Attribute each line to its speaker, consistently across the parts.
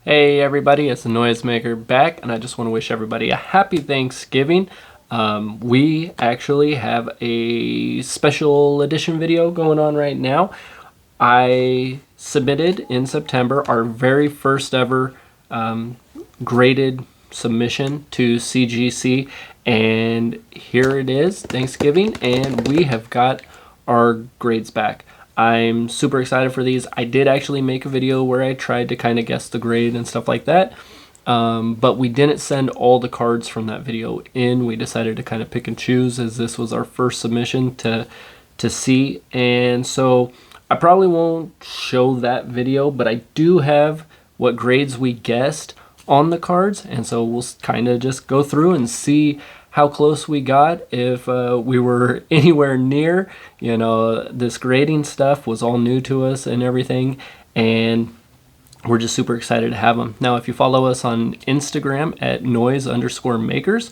Speaker 1: Hey everybody, it's the Noisemaker back, and I just want to wish everybody a happy Thanksgiving. We actually have a special edition video going on right now. I submitted in September our very first ever graded submission to CGC, and here it is, Thanksgiving, and we have got our grades back. I'm super excited for these. I did actually make a video where I tried to kind of guess the grade and stuff like that, but we didn't send all the cards from that video in. We decided to kind of pick and choose, as this was our first submission to see, and so I probably won't show that video, but I do have what grades we guessed on the cards, and so we'll kind of just go through and see how close we got, if we were anywhere near. You know, this grading stuff was all new to us and everything, and we're just super excited to have them. Now, if you follow us on Instagram at noise_makers,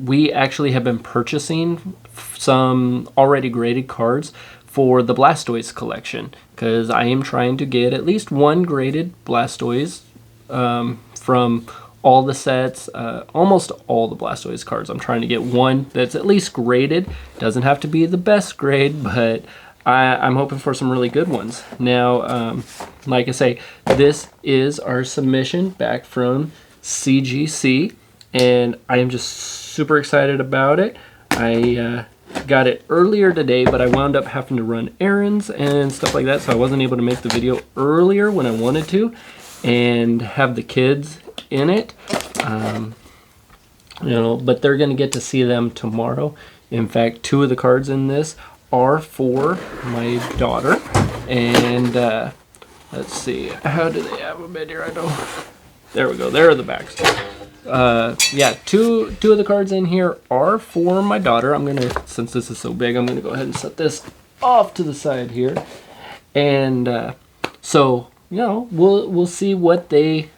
Speaker 1: we actually have been purchasing some already graded cards for the Blastoise collection, because I am trying to get at least one graded Blastoise from all the sets, almost all the Blastoise cards. I'm trying to get one that's at least graded. Doesn't have to be the best grade, but I'm hoping for some really good ones. Now, like I say, this is our submission back from CGC, and I am just super excited about it. I got it earlier today, but I wound up having to run errands and stuff like that, so I wasn't able to make the video earlier when I wanted to and have the kids in it, you know, but they're going to get to see them tomorrow. In fact, two of the cards in this are for my daughter, and let's see, how do they have them in here? I don't, there we go, there are the backs. Yeah, two of the cards in here are for my daughter. I'm gonna, since this is so big, I'm gonna go ahead and set this off to the side here, and so, you know, we'll see what they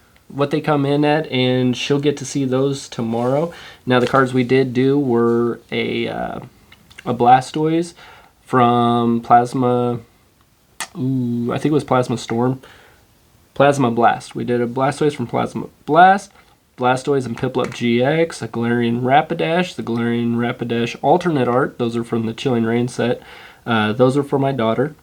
Speaker 1: come in at, and she'll get to see those tomorrow. Now, the cards we did do were a Blastoise from Plasma, I think it was Plasma Storm, Plasma Blast. We did a Blastoise from Plasma Blast, Blastoise and Piplup GX, a Galarian Rapidash, the Galarian Rapidash alternate art. Those are from the Chilling Reign set. Those are for my daughter.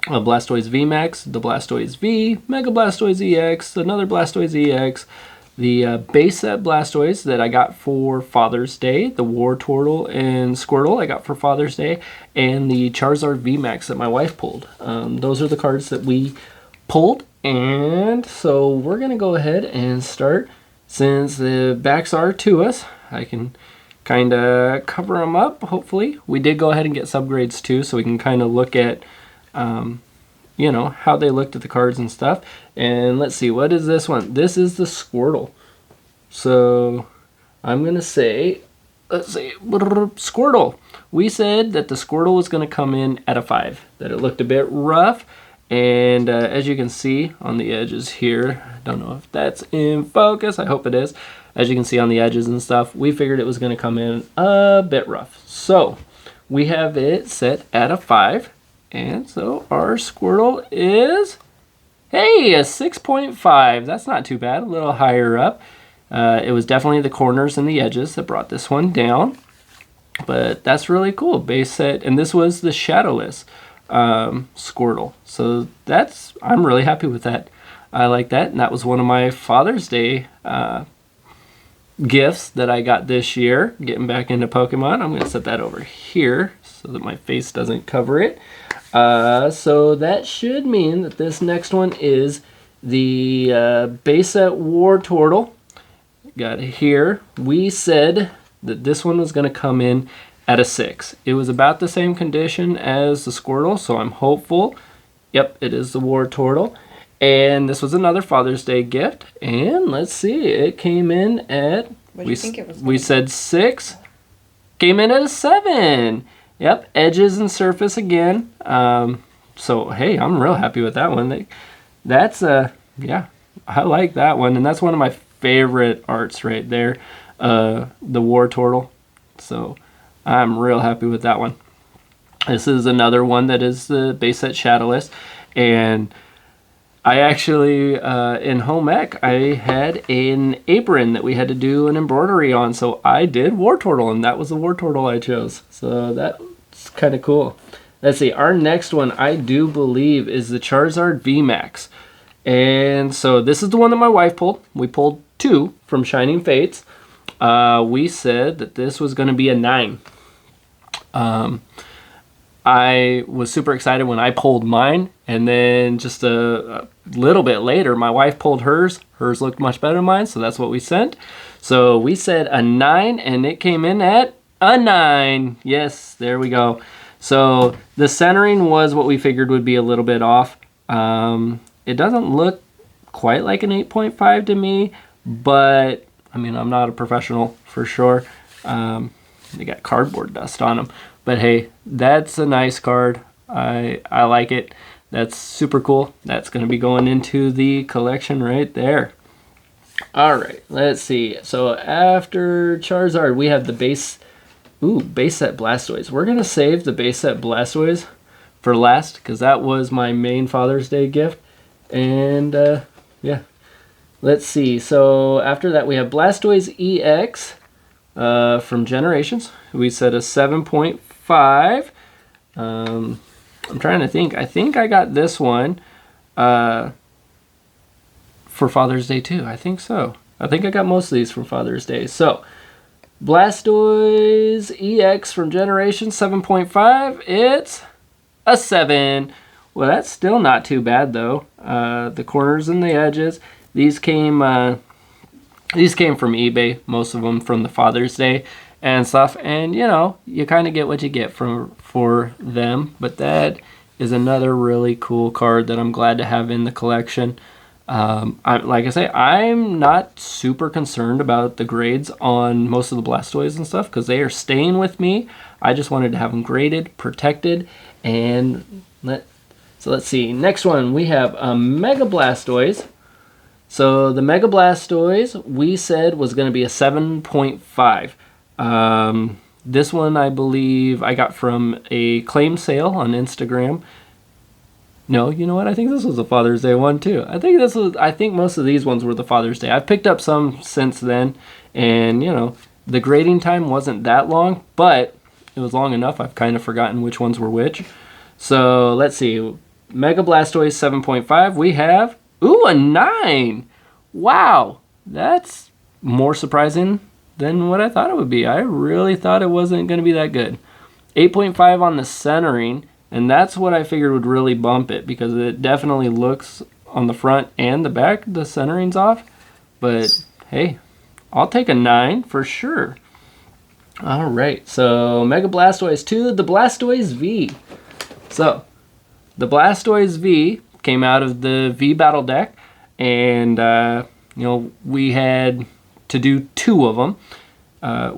Speaker 1: A Blastoise V-Max, the Blastoise V, Mega Blastoise EX, another Blastoise EX, the base set Blastoise that I got for Father's Day, the Wartortle and Squirtle I got for Father's Day, and the Charizard V-Max that my wife pulled. Those are the cards that we pulled, and so we're going to go ahead and start. Since the backs are to us, I can kind of cover them up, hopefully. We did go ahead and get subgrades too, so we can kind of look at you know, how they looked at the cards and stuff. And let's see, what is this one? This is the Squirtle. So I'm gonna say, let's see, Squirtle. We said that the Squirtle was gonna come in at a 5, that it looked a bit rough, and as you can see on the edges here, I don't know if that's in focus, I hope it is. As you can see on the edges and stuff, we figured it was gonna come in a bit rough. So we have it set at a 5. And so our Squirtle is, hey, a 6.5. That's not too bad, a little higher up. It was definitely the corners and the edges that brought this one down. But that's really cool, base set. And this was the Shadowless Squirtle. So that's, I'm really happy with that. I like that. And that was one of my Father's Day gifts that I got this year, getting back into Pokemon. I'm going to set that over here so that my face doesn't cover it. So that should mean that this next one is the base set Wartortle. Got it here. We said that this one was going to come in at a 6. It was about the same condition as the Squirtle, so I'm hopeful. Yep, it is the Wartortle. And this was another Father's Day gift. And let's see, it came in at,
Speaker 2: what do you think it was?
Speaker 1: We said 6. Came in at a 7. Yep, edges and surface again. So, hey, I'm real happy with that one. That's, yeah, I like that one. And that's one of my favorite arts right there, the Wartortle. So, I'm real happy with that one. This is another one that is the base set Shadowless. And I actually, in home ec, I had an apron that we had to do an embroidery on, so I did Wartortle, and that was the Wartortle I chose. So that's kind of cool. Let's see, our next one, I do believe, is the Charizard V-Max. And so this is the one that my wife pulled. We pulled 2 from Shining Fates. We said that this was going to be a 9. I was super excited when I pulled mine, and then just a little bit later, my wife pulled hers. Hers looked much better than mine, so that's what we sent. So we said a 9, and it came in at a 9. Yes, there we go. So the centering was what we figured would be a little bit off. It doesn't look quite like an 8.5 to me, but I mean, I'm not a professional for sure. They got cardboard dust on them. But hey, that's a nice card. I like it. That's super cool. That's going to be going into the collection right there. All right, let's see. So after Charizard, we have the base set Blastoise. We're going to save the base set Blastoise for last because that was my main Father's Day gift. And yeah, let's see. So after that, we have Blastoise EX from Generations. We said a 7.5. I'm trying to think. I think I got this one for Father's Day too. I think so. I think I got most of these for Father's Day. So Blastoise EX from Generations 7.5. It's a 7. Well, that's still not too bad though. The corners and the edges. These came from eBay. Most of them from the Father's Day and stuff, and you know, you kind of get what you get for them. But that is another really cool card that I'm glad to have in the collection. Like I say, I'm not super concerned about the grades on most of the Blastoise and stuff because they are staying with me. I just wanted to have them graded, protected, and let's see. Next one, we have a Mega Blastoise. So the Mega Blastoise we said was going to be a 7.5. This one I believe I got from a claim sale on Instagram. No, you know what? I think this was a Father's Day one too. I think most of these ones were the Father's Day. I've picked up some since then, and you know, the grading time wasn't that long, but it was long enough. I've kind of forgotten which ones were which. So let's see. Mega Blastoise 7.5. We have a 9. Wow, that's more surprising than what I thought it would be. I really thought it wasn't going to be that good. 8.5 on the centering, and that's what I figured would really bump it because it definitely looks on the front and the back, the centering's off. But hey, I'll take a 9 for sure. All right, so Mega Blastoise 2, the Blastoise V. So the Blastoise V came out of the V Battle deck, and you know, we had to do 2 of them.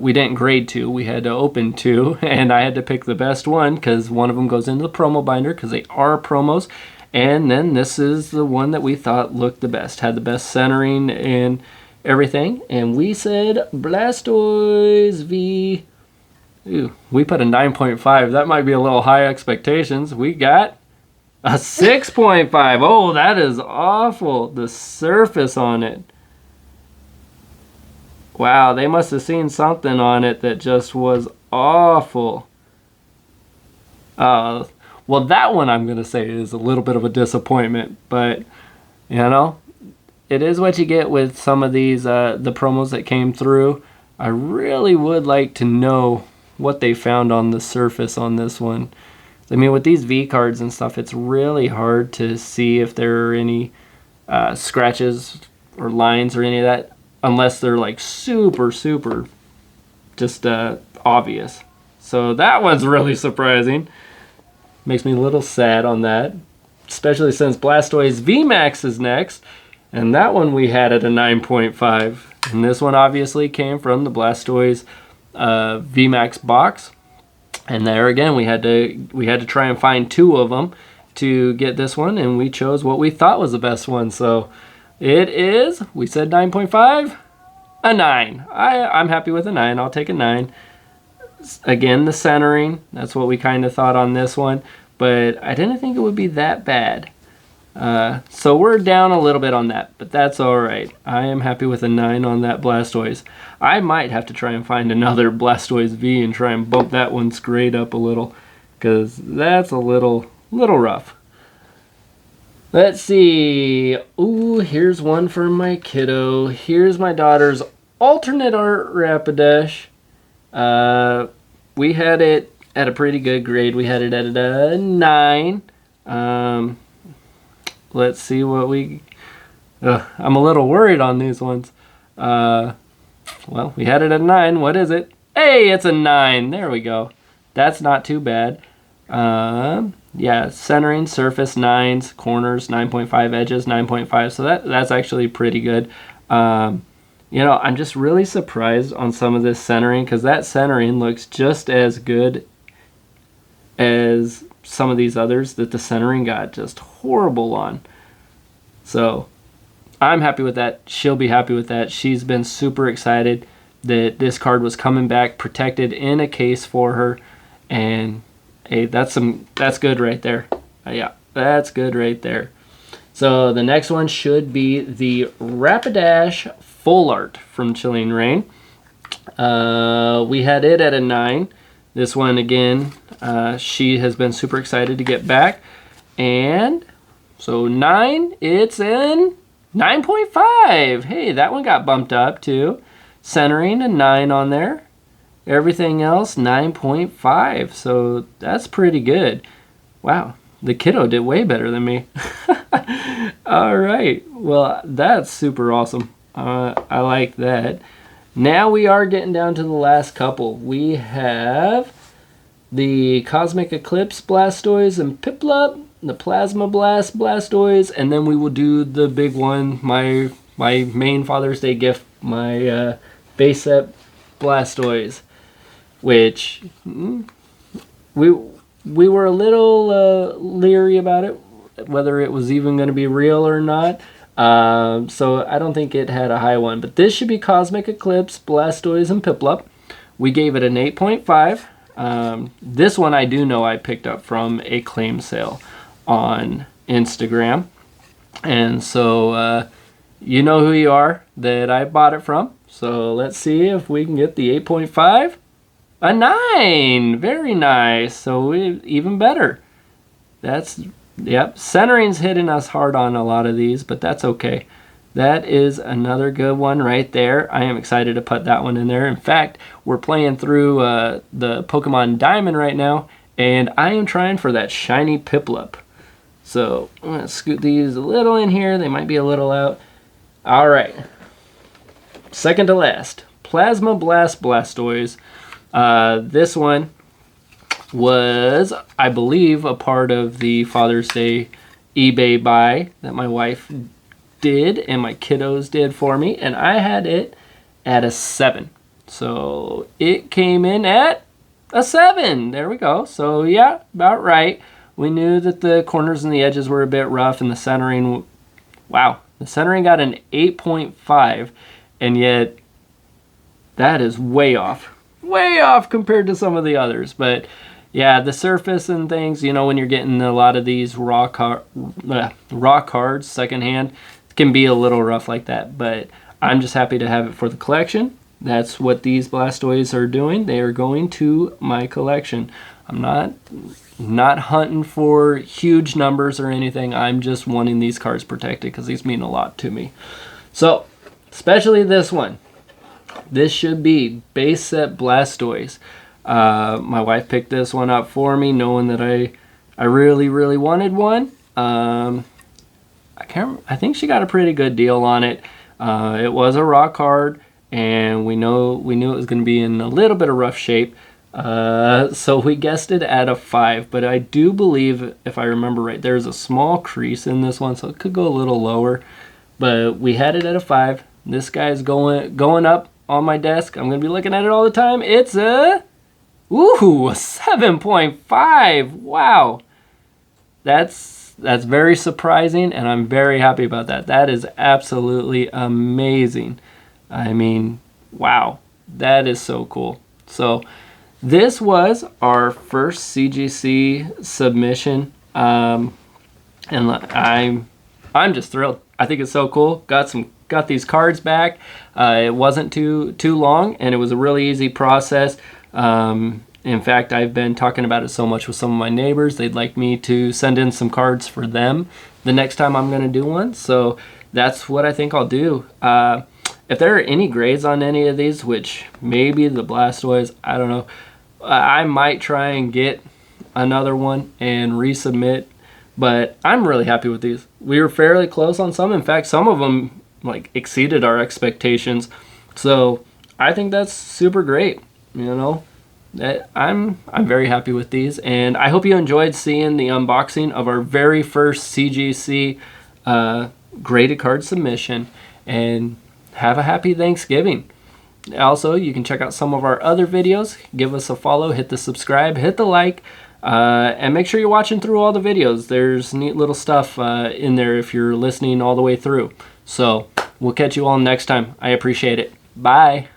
Speaker 1: We didn't grade 2, we had to open 2, and I had to pick the best one because one of them goes into the promo binder because they are promos. And then this is the one that we thought looked the best, had the best centering and everything. And we said Blastoise V. Ooh, we put a 9.5. That might be a little high expectations. We got a 6.5. Oh, that is awful. The surface on it. Wow, they must have seen something on it that just was awful. Well, that one I'm going to say is a little bit of a disappointment. But, you know, it is what you get with some of these, the promos that came through. I really would like to know what they found on the surface on this one. I mean, with these V cards and stuff, it's really hard to see if there are any scratches or lines or any of that, unless they're like super just obvious. So that one's really surprising. Makes me a little sad on that, especially since Blastoise V-Max is next, and that one we had at a 9.5. And this one obviously came from the Blastoise V-Max box. And there again, we had to try and find 2 of them to get this one, and we chose what we thought was the best one. So it is, we said 9.5, a 9. I'm happy with a 9. I'll take a 9. Again, the centering, that's what we kind of thought on this one, but I didn't think it would be that bad. So we're down a little bit on that, but that's all right. I am happy with a 9 on that Blastoise. I might have to try and find another Blastoise V and try and bump that one's grade up a little, because that's a little rough. Let's see. Ooh, here's one for my kiddo. Here's my daughter's alternate art Rapidash. We had it at a pretty good grade. We had it at a 9. Let's see what we... I'm a little worried on these ones. Well, we had it at 9. What is it? Hey, it's a 9. There we go. That's not too bad. Yeah, centering, surface 9s, corners 9.5, edges 9.5. So that's actually pretty good. You know, I'm just really surprised on some of this centering, because that centering looks just as good as some of these others that the centering got just horrible on. So I'm happy with that. She'll be happy with that. She's been super excited that this card was coming back protected in a case for her, and hey, that's good right there. Yeah, that's good right there. So the next one should be the Rapidash Full Art from Chilling Reign. We had it at a 9. This one, again, she has been super excited to get back. And so 9, it's in 9.5. Hey, that one got bumped up too. Centering, a 9 on there. Everything else, 9.5. So that's pretty good. Wow, the kiddo did way better than me. All right, well, that's super awesome. I like that. Now we are getting down to the last couple. We have the Cosmic Eclipse Blastoise and Piplup, the Plasma Blast Blastoise, and then we will do the big one, my main Father's Day gift, my base set Blastoise, which we were a little leery about it, whether it was even going to be real or not. So I don't think it had a high one, but this should be Cosmic Eclipse, Blastoise, and Piplup. We gave it an 8.5. This one I do know I picked up from a claim sale on Instagram. And so you know who you are that I bought it from. So let's see if we can get the 8.5. A 9! Very nice. So even better. That's... Yep, centering's hitting us hard on a lot of these, but that's okay. That is another good one right there. I am excited to put that one in there. In fact, we're playing through the Pokemon Diamond right now, and I am trying for that shiny Piplup. So I'm going to scoot these a little in here. They might be a little out. All right. Second to last, Plasma Blast Blastoise. This one was, I believe, a part of the Father's Day eBay buy that my wife did and my kiddos did for me, and I had it at a 7. So it came in at a 7. There we go. So yeah, about right. We knew that the corners and the edges were a bit rough, and the centering, wow, the centering got an 8.5, and yet that is way off compared to some of the others. But yeah, the surface and things, you know, when you're getting a lot of these raw cards secondhand, it can be a little rough like that. But I'm just happy to have it for the collection. That's what these Blastoise are doing. They are going to my collection. I'm not hunting for huge numbers or anything. I'm just wanting these cards protected because these mean a lot to me. So, especially this one. This should be base set Blastoise. My wife picked this one up for me, knowing that I really wanted one. I think she got a pretty good deal on it. It was a raw card, and we knew it was going to be in a little bit of rough shape. So we guessed it at a 5, but I do believe, if I remember right, there's a small crease in this one, so it could go a little lower. But we had it at a 5. This guy's going up on my desk. I'm going to be looking at it all the time. It's a 7.5. Wow. That's very surprising, and I'm very happy about that. That is absolutely amazing. I mean, wow. That is so cool. So this was our first CGC submission. and I'm just thrilled. I think it's so cool. Got these cards back. It wasn't too long, and it was a really easy process. In fact, I've been talking about it so much with some of my neighbors. They'd like me to send in some cards for them the next time I'm going to do one. So that's what I think I'll do. If there are any grades on any of these, which maybe the Blastoise, I don't know, I might try and get another one and resubmit. But I'm really happy with these. We were fairly close on some. In fact, some of them like exceeded our expectations. So I think that's super great. You know, I'm very happy with these, and I hope you enjoyed seeing the unboxing of our very first CGC graded card submission. And have a happy Thanksgiving. Also, you can check out some of our other videos. Give us a follow, hit the subscribe, hit the like. And make sure you're watching through all the videos. There's neat little stuff in there if you're listening all the way through. So we'll catch you all next time. I appreciate it. Bye.